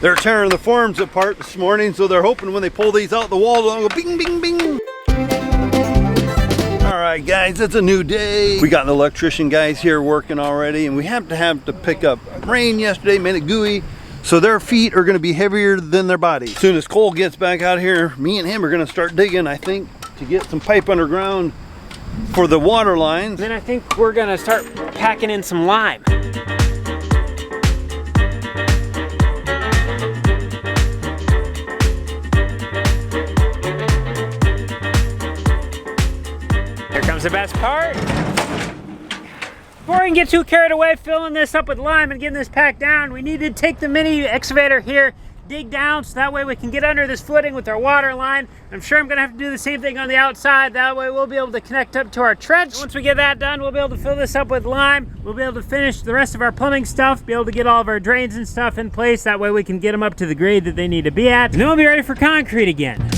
They're tearing the forms apart this morning, so they're hoping when they pull these out the wall, they'll go bing, bing, bing. All right, guys, it's a new day. We got the electrician guys here working already, and we have to pick up rain yesterday, made it gooey, so their feet are gonna be heavier than their body. As soon as Cole gets back out here, me and him are gonna start digging, I think, to get some pipe underground for the water lines. Then I think we're gonna start packing in some lime. Here comes the best part. Before we can get too carried away filling this up with lime and getting this packed down, we need to take the mini excavator here, dig down, so that way we can get under this footing with our water line. I'm sure I'm gonna have to do the same thing on the outside. That way we'll be able to connect up to our trench. Once we get that done, we'll be able to fill this up with lime. We'll be able to finish the rest of our plumbing stuff, be able to get all of our drains and stuff in place. That way we can get them up to the grade that they need to be at. And then we'll be ready for concrete again.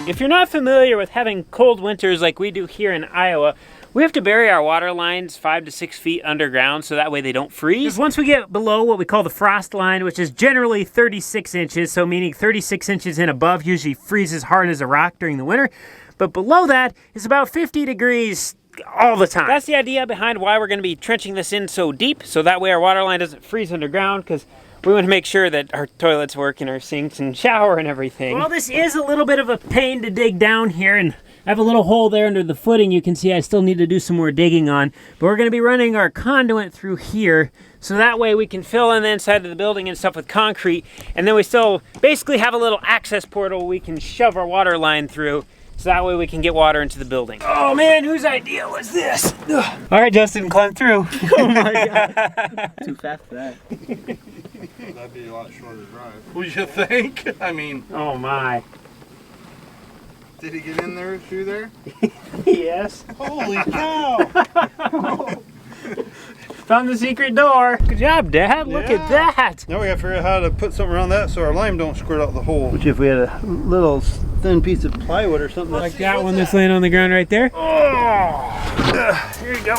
If you're not familiar with having cold winters like we do here in Iowa, we have to bury our water lines 5 to 6 feet underground so that way they don't freeze. Once we get below what we call the frost line, which is generally 36 inches, so meaning 36 inches and above usually freezes hard as a rock during the winter, but below that is about 50 degrees all the time. That's the idea behind why we're going to be trenching this in so deep, so that way our water line doesn't freeze underground, because we want to make sure that our toilets work and our sinks and shower and everything. Well, this is a little bit of a pain to dig down here, and I have a little hole there under the footing you can see I still need to do some more digging on. But we're going to be running our conduit through here, so that way we can fill in the inside of the building and stuff with concrete, and then we still basically have a little access portal we can shove our water line through, so that way we can get water into the building. Oh man, whose idea was this? Ugh. All right, Justin, climb through. Oh my God. Too fast for that. That'd be a lot shorter drive. Would you think? I mean. Oh my. Did he get in there through there? Yes. Holy cow! Found the secret door. Good job, Dad. Look at that. Now we have to figure out how to put something around that so our lime don't squirt out the hole. Which if we had a little thin piece of plywood or something like that one that's laying on the ground right there. Oh! Here you go.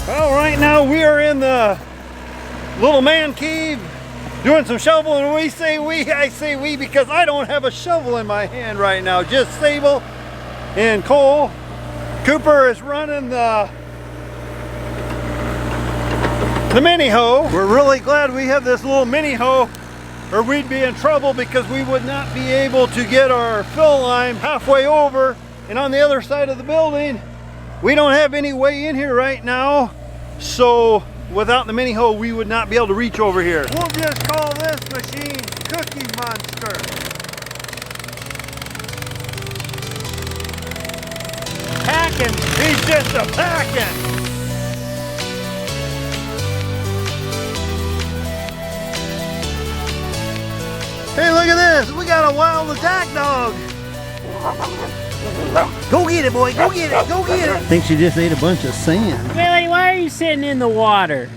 Well, right now we are in the little man cave doing some shoveling. And I say we because I don't have a shovel in my hand right now. Just Sable and Cole. Cooper is running the mini hoe. We're really glad we have this little mini hoe, or we'd be in trouble because we would not be able to get our fill line halfway over. And on the other side of the building, we don't have any way in here right now. So without the mini hoe, we would not be able to reach over here. We'll just call this machine Cookie Monster. Packing. He's just a packing. Hey, look at this. We got a wild attack dog. Go get it, boy. Go get it. Go get it. I think she just ate a bunch of sand. Billy, why are you sitting in the water?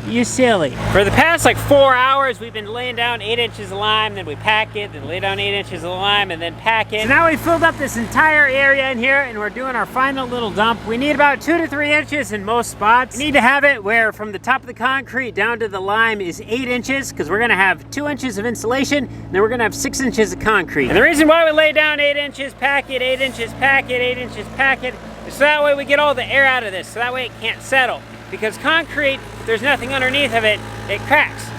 You silly. For the past like 4 hours, we've been laying down 8 inches of lime, then we pack it, then lay down 8 inches of lime, and then pack it. So now we filled up this entire area in here, and we're doing our final little dump. We need about 2 to 3 inches in most spots. We need to have it where from the top of the concrete down to the lime is 8 inches, because we're gonna have 2 inches of insulation, and then we're gonna have 6 inches of concrete. And the reason why we lay down 8 inches, pack it, 8 inches, pack it, 8 inches, pack it, is so that way we get all the air out of this, so that way it can't settle. Because concrete, if there's nothing underneath of it, it cracks.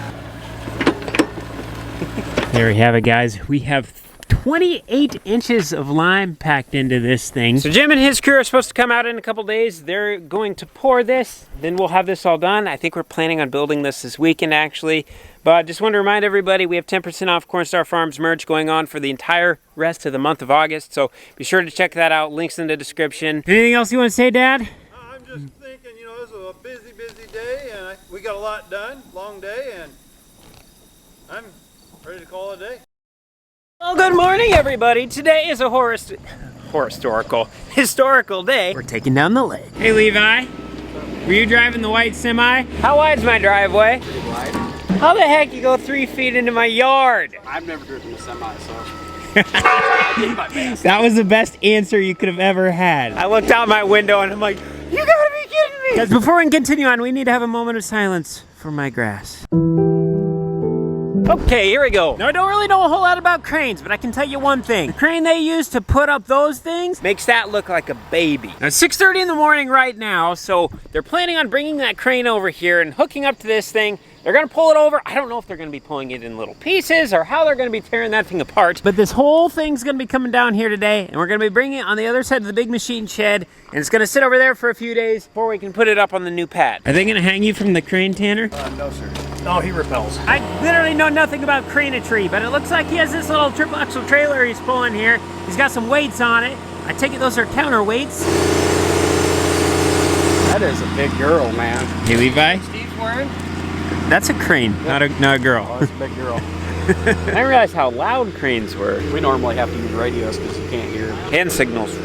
There we have it, guys. We have 28 inches of lime packed into this thing. So Jim and his crew are supposed to come out in a couple days. They're going to pour this, then we'll have this all done. I think we're planning on building this weekend actually. But I just want to remind everybody we have 10% off Cornstar Farms merch going on for the entire rest of the month of August. So be sure to check that out. Links in the description. Anything else you want to say, Dad? I'm just thinking, you know, this was a busy day, and we got a lot done, long day, and I'm ready to call it a day. Well, good morning, everybody. Today is a historical day. We're taking down the lake. Hey, Levi. Were you driving the white semi? How wide's my driveway? Pretty wide. How the heck you go 3 feet into my yard? I've never driven a semi, so I did my best. That was the best answer you could have ever had. I looked out my window and I'm like, you gotta be kidding me! Guys, before we continue on, we need to have a moment of silence for my grass. Okay, here we go. Now, I don't really know a whole lot about cranes, but I can tell you one thing. The crane they use to put up those things makes that look like a baby. Now, it's 6:30 in the morning right now, so they're planning on bringing that crane over here and hooking up to this thing. They're gonna pull it over. I don't know if they're gonna be pulling it in little pieces or how they're gonna be tearing that thing apart, but this whole thing's gonna be coming down here today, and we're gonna be bringing it on the other side of the big machine shed, and it's gonna sit over there for a few days before we can put it up on the new pad. Are they gonna hang you from the crane, Tanner? No, sir. No, he repels. I literally know nothing about craneatry, but it looks like he has this little triple axle trailer he's pulling here. He's got some weights on it. I take it those are counterweights. That is a big girl, man. Hey, Levi. Steve's wearing? That's a crane, not a girl. Oh, that's a big girl. I didn't realize how loud cranes were. We normally have to use radios because you can't hear. Hand signals.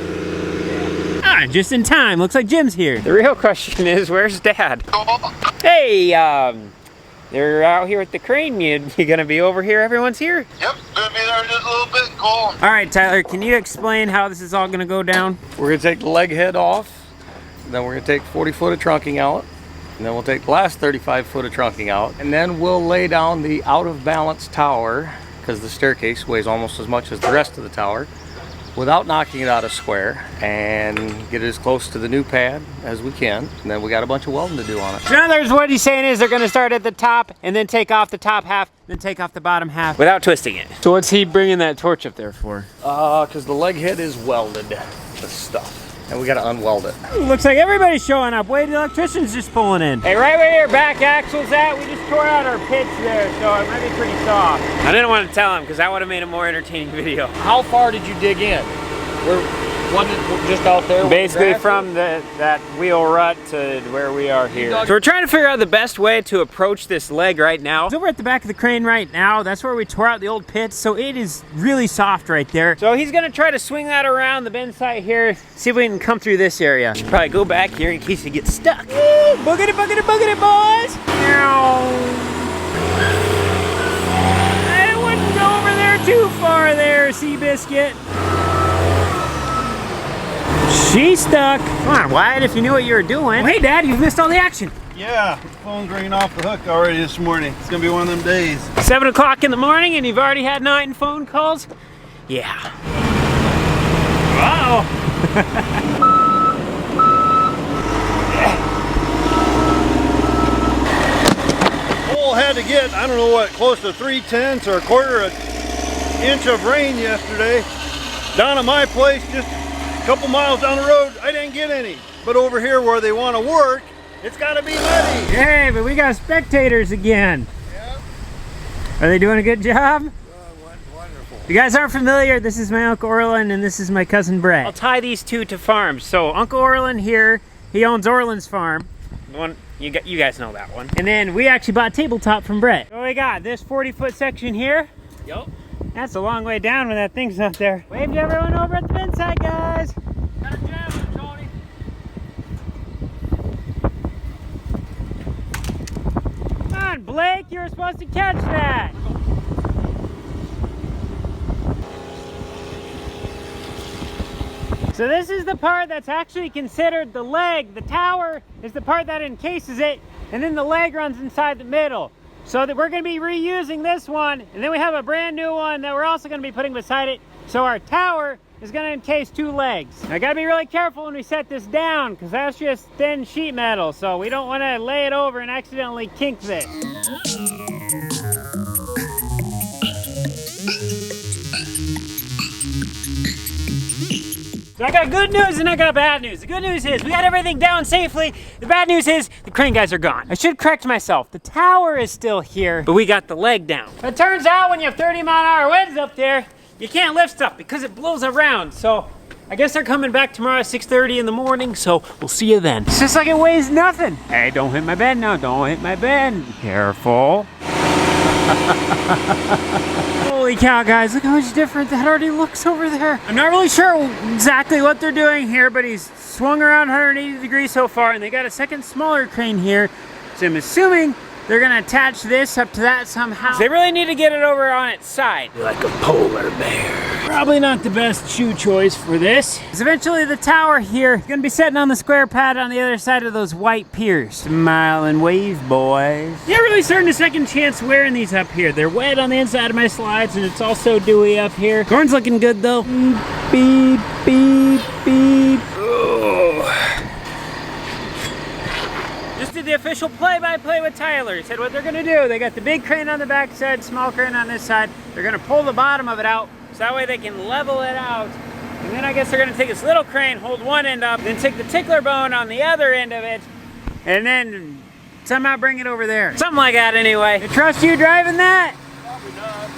Ah, just in time. Looks like Jim's here. The real question is, where's Dad? Hey, they're out here with the crane. You gonna be over here? Everyone's here? Yep, gonna be there just a little bit, Cole. All right, Tyler, can you explain how this is all gonna go down? We're going to take the leg head off, then we're going to take 40 foot of trunking out, and then we'll take the last 35 foot of trunking out, and then we'll lay down the out of balance tower, because the staircase weighs almost as much as the rest of the tower, without knocking it out of square, and get it as close to the new pad as we can. And then we got a bunch of welding to do on it. So in other words, what he's saying is they're gonna start at the top and then take off the top half, then take off the bottom half without twisting it. So what's he bringing that torch up there for? Because the leg head is welded to stuff, and we got to unweld it. Looks like everybody's showing up. Wait, the electrician's just pulling in. Hey, right where your back axle's at, we just tore out our pitch there, so it might be pretty soft. I didn't want to tell him because that would have made a more entertaining video. How far did you dig in? We're just out there. Basically from that wheel rut to where we are here. So we're trying to figure out the best way to approach this leg right now. It's over at the back of the crane right now. That's where we tore out the old pit, so it is really soft right there. So he's gonna try to swing that around the bend site here, see if we can come through this area. Should probably go back here in case he gets stuck. Woo! Boogity, boogity, boogity, boys! I wouldn't go over there too far there, Seabiscuit. She's stuck. Come on, Wyatt, if you knew what you were doing. Oh, hey, Dad, you've missed all the action. Yeah, the phone's ringing off the hook already this morning. It's gonna be one of them days. 7 o'clock in the morning and you've already had 9 phone calls? Yeah. Uh-oh. Cole had to get, I don't know what, close to 3/10 or a quarter inch of rain yesterday. Down at my place, just a couple miles down the road, I didn't get any. But over here where they want to work, it's got to be muddy. Hey, but we got spectators again. Yep. Are they doing a good job? Wonderful. If you guys aren't familiar, this is my Uncle Orland and this is my cousin Brett. I'll tie these two to farms. So Uncle Orland here, he owns Orland's farm. The one you guys know that one. And then we actually bought tabletop from Brett. So we got this 40-foot section here. Yep. That's a long way down when that thing's up there. Wave to everyone over at the bin side, guys. Gotta jam it, Tony. Come on, Blake, you were supposed to catch that. So this is the part that's actually considered the leg. The tower is the part that encases it, and then the leg runs inside the middle. So that we're gonna be reusing this one, and then we have a brand new one that we're also gonna be putting beside it. So our tower is gonna encase 2 legs. Now, I gotta be really careful when we set this down, because that's just thin sheet metal, so we don't wanna lay it over and accidentally kink this. So I got good news and I got bad news. The good news is we got everything down safely. The bad news is the crane guys are gone. I should correct myself. The tower is still here, but we got the leg down. It turns out when you have 30-mile-an-hour winds up there, you can't lift stuff because it blows around. So I guess they're coming back tomorrow at 6:30 in the morning, so we'll see you then. It's just like it weighs nothing. Hey, don't hit my bed now, don't hit my bed. Careful. Holy cow, guys, look how much different that already looks over there. I'm not really sure exactly what they're doing here, but he's swung around 180 degrees so far, and they got a second smaller crane here, so I'm assuming they're gonna attach this up to that somehow. They really need to get it over on its side. Like a polar bear. Probably not the best shoe choice for this. Because eventually the tower here is gonna be sitting on the square pad on the other side of those white piers. Smile and wave, boys. Yeah, really starting a second chance wearing these up here. They're wet on the inside of my slides and it's also dewy up here. Corn's looking good though. Beep, beep, beep. Just did the official play-by-play with Tyler. He said what they're gonna do. They got the big crane on the back side, small crane on this side. They're gonna pull the bottom of it out, so that way they can level it out. And then I guess they're gonna take this little crane, hold one end up, then take the tickler bone on the other end of it, and then somehow bring it over there. Something like that anyway. I trust you driving that? Probably not,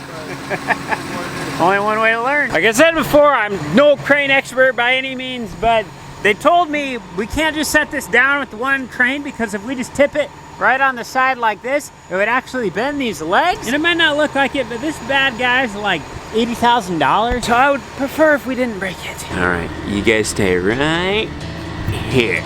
but Only one way to learn. Like I said before, I'm no crane expert by any means, but they told me we can't just set this down with the one crane because if we just tip it right on the side like this, it would actually bend these legs. And it might not look like it, but this bad guy's like $80,000. So I would prefer if we didn't break it. All right, you guys stay right here.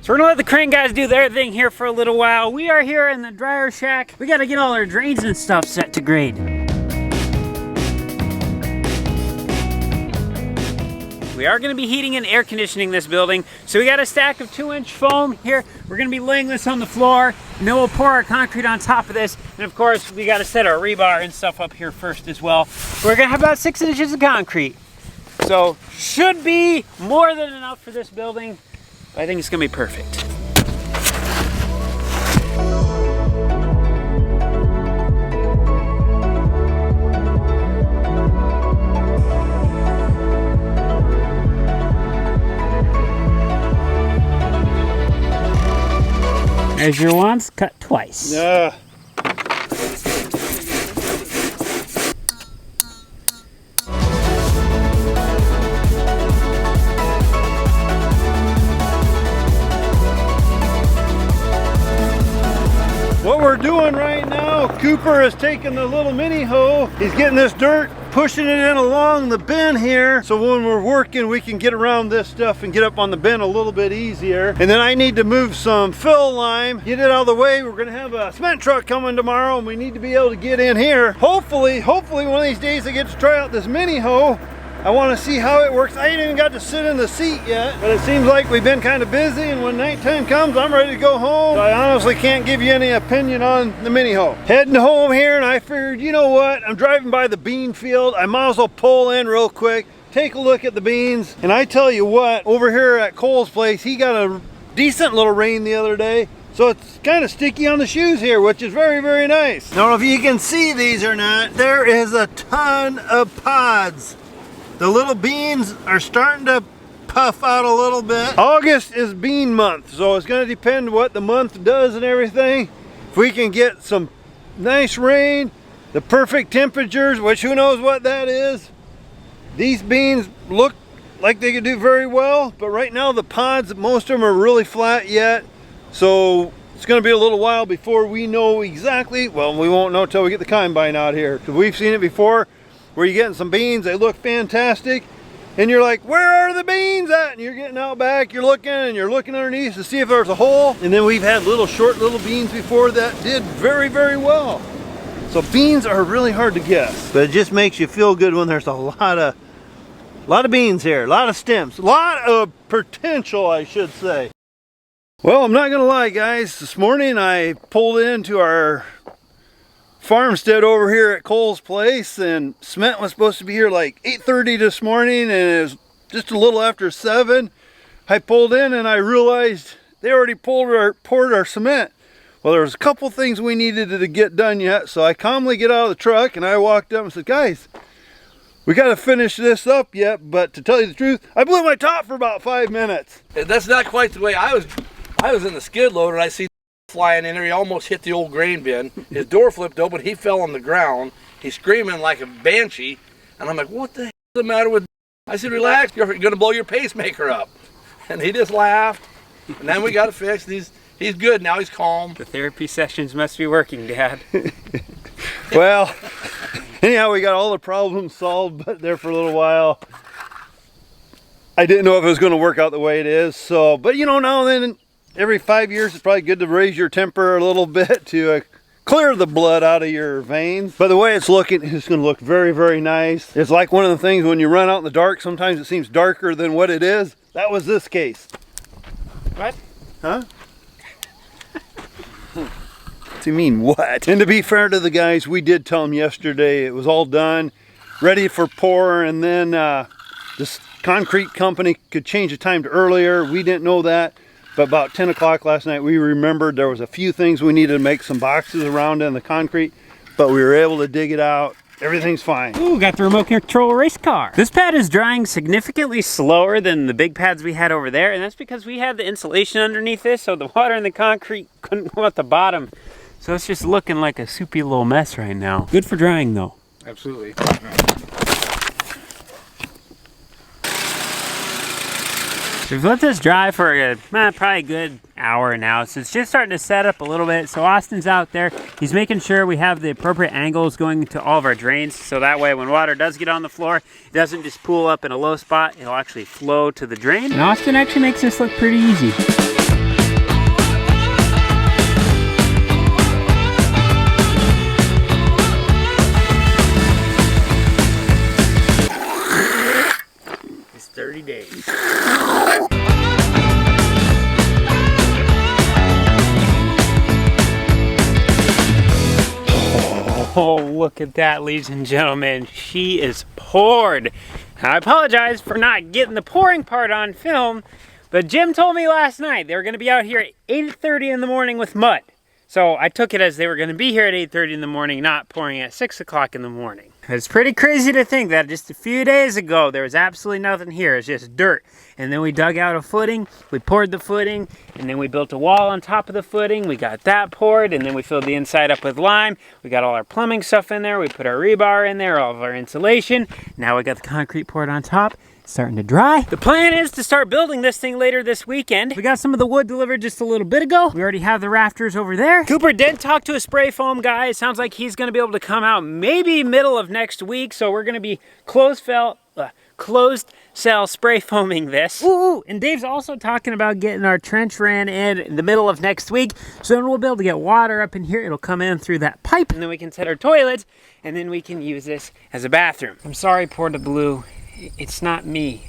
So we're gonna let the crane guys do their thing here for a little while. We are here in the dryer shack. We gotta get all our drains and stuff set to grade. We are gonna be heating and air conditioning this building. So we got a stack of 2-inch foam here. We're gonna be laying this on the floor, and then we'll pour our concrete on top of this. And of course, we gotta set our rebar and stuff up here first as well. We're gonna have about 6 inches of concrete. So should be more than enough for this building. I think it's gonna be perfect. Measure once, cut twice. Yeah. What we're doing right now, Cooper is taking the little mini hoe. He's getting this dirt, pushing it in along the bin here. So when we're working, we can get around this stuff and get up on the bin a little bit easier. And then I need to move some fill lime, get it out of the way. We're gonna have a cement truck coming tomorrow and we need to be able to get in here. Hopefully one of these days I get to try out this mini hoe. I want to see how it works. I ain't even got to sit in the seat yet, but it seems like we've been kind of busy, and when nighttime comes, I'm ready to go home. So I honestly can't give you any opinion on the mini hoe. Heading home here, and I figured, you know what? I'm driving by the bean field. I might as well pull in real quick, take a look at the beans, and I tell you what, over here at Cole's place, he got a decent little rain the other day. So it's kind of sticky on the shoes here, which is very, very nice. I don't know if you can see these or not. There is a ton of pods. The little beans are starting to puff out a little bit. August is bean month, so it's going to depend what the month does and everything. If we can get some nice rain, the perfect temperatures, which who knows what that is. These beans look like they could do very well, but right now the pods, most of them are really flat yet. So it's going to be a little while before we know exactly, well, we won't know until we get the combine out here, because we've seen it before. Where you're getting some beans, they look fantastic, and you're like, where are the beans at? And you're getting out back, you're looking underneath to see if there's a hole. And then we've had short little beans before that did very, very well. So beans are really hard to guess, but it just makes you feel good when there's a lot of beans here, a lot of stems, a lot of potential, I should say. Well, I'm not gonna lie, guys. This morning I pulled into our farmstead over here at Cole's place, and cement was supposed to be here like 8:30 this morning, and it was just a little after 7. I pulled in and I realized they already poured our cement. Well, there was a couple things we needed to get done yet, so I calmly get out of the truck and I walked up and said, guys, we got to finish this up yet, but to tell you the truth, I blew my top for about 5 minutes. That's not quite the way I was in the skid loader and I see flying in there. He almost hit the old grain bin. His door flipped open. He fell on the ground. He's screaming like a banshee. And I'm like, what the hell is the matter with? I said, relax. You're going to blow your pacemaker up. And he just laughed. And then we got it fixed. He's good now. He's calm. The therapy sessions must be working, Dad. Well, anyhow, we got all the problems solved, but there for a little while. I didn't know if it was going to work out the way it is. So, but you know, now and then, every 5 years, it's probably good to raise your temper a little bit to clear the blood out of your veins. But the way it's looking, it's going to look very, very nice. It's like one of the things when you run out in the dark, sometimes it seems darker than what it is. That was this case. What? Huh? What do you mean, what? And to be fair to the guys, we did tell them yesterday it was all done, ready for pour, and then this concrete company could change the time to earlier. We didn't know that, but about 10 o'clock last night, we remembered there was a few things we needed to make some boxes around in the concrete, but we were able to dig it out. Everything's fine. Ooh, got the remote control race car. This pad is drying significantly slower than the big pads we had over there, and that's because we had the insulation underneath this, so the water and the concrete couldn't go at the bottom. So it's just looking like a soupy little mess right now. Good for drying though. Absolutely. So we've let this dry for probably a good hour now. So it's just starting to set up a little bit. So Austin's out there. He's making sure we have the appropriate angles going to all of our drains. So that way when water does get on the floor, it doesn't just pool up in a low spot. It'll actually flow to the drain. And Austin actually makes this look pretty easy. It's 30 days. Oh, look at that, ladies and gentlemen. She is poured. I apologize for not getting the pouring part on film, but Jim told me last night they were going to be out here at 8:30 in the morning with mud. So I took it as they were going to be here at 8:30 in the morning, not pouring at 6 o'clock in the morning. It's pretty crazy to think that just a few days ago, there was absolutely nothing here. It's just dirt. And then we dug out a footing, we poured the footing, and then we built a wall on top of the footing. We got that poured, and then we filled the inside up with lime. We got all our plumbing stuff in there. We put our rebar in there, all of our insulation. Now we got the concrete poured on top. It's starting to dry. The plan is to start building this thing later this weekend. We got some of the wood delivered just a little bit ago. We already have the rafters over there. Cooper did talk to a spray foam guy. It sounds like he's gonna be able to come out maybe middle of next week. So we're gonna be closed cell spray foaming this. Ooh, and Dave's also talking about getting our trench ran in the middle of next week. So then we'll be able to get water up in here. It'll come in through that pipe, and then we can set our toilets, and then we can use this as a bathroom. I'm sorry, Porta Blue. It's not me.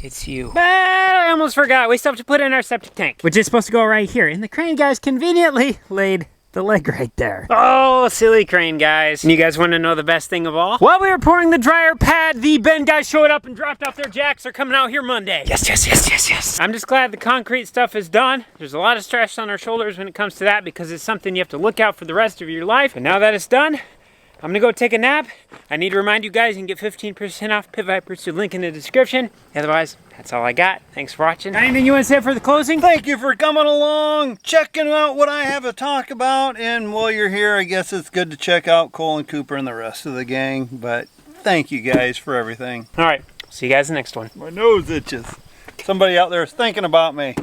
It's you. But I almost forgot. We still have to put in our septic tank, which is supposed to go right here. And the crane guys conveniently laid the leg right there. Oh, silly crane guys. And you guys want to know the best thing of all? While we were pouring the dryer pad, the Ben guys showed up and dropped off their jacks. They're coming out here Monday. Yes. I'm just glad the concrete stuff is done. There's a lot of stress on our shoulders when it comes to that because it's something you have to look out for the rest of your life. And now that it's done, I'm gonna go take a nap. I need to remind you guys you can get 15% off Pit Vipers through the link in the description. Otherwise, that's all I got. Thanks for watching. Anything you want to say for the closing? Thank you for coming along, checking out what I have to talk about. And while you're here, I guess it's good to check out Cole and Cooper and the rest of the gang. But thank you guys for everything. All right, see you guys in the next one. My nose itches. Somebody out there is thinking about me.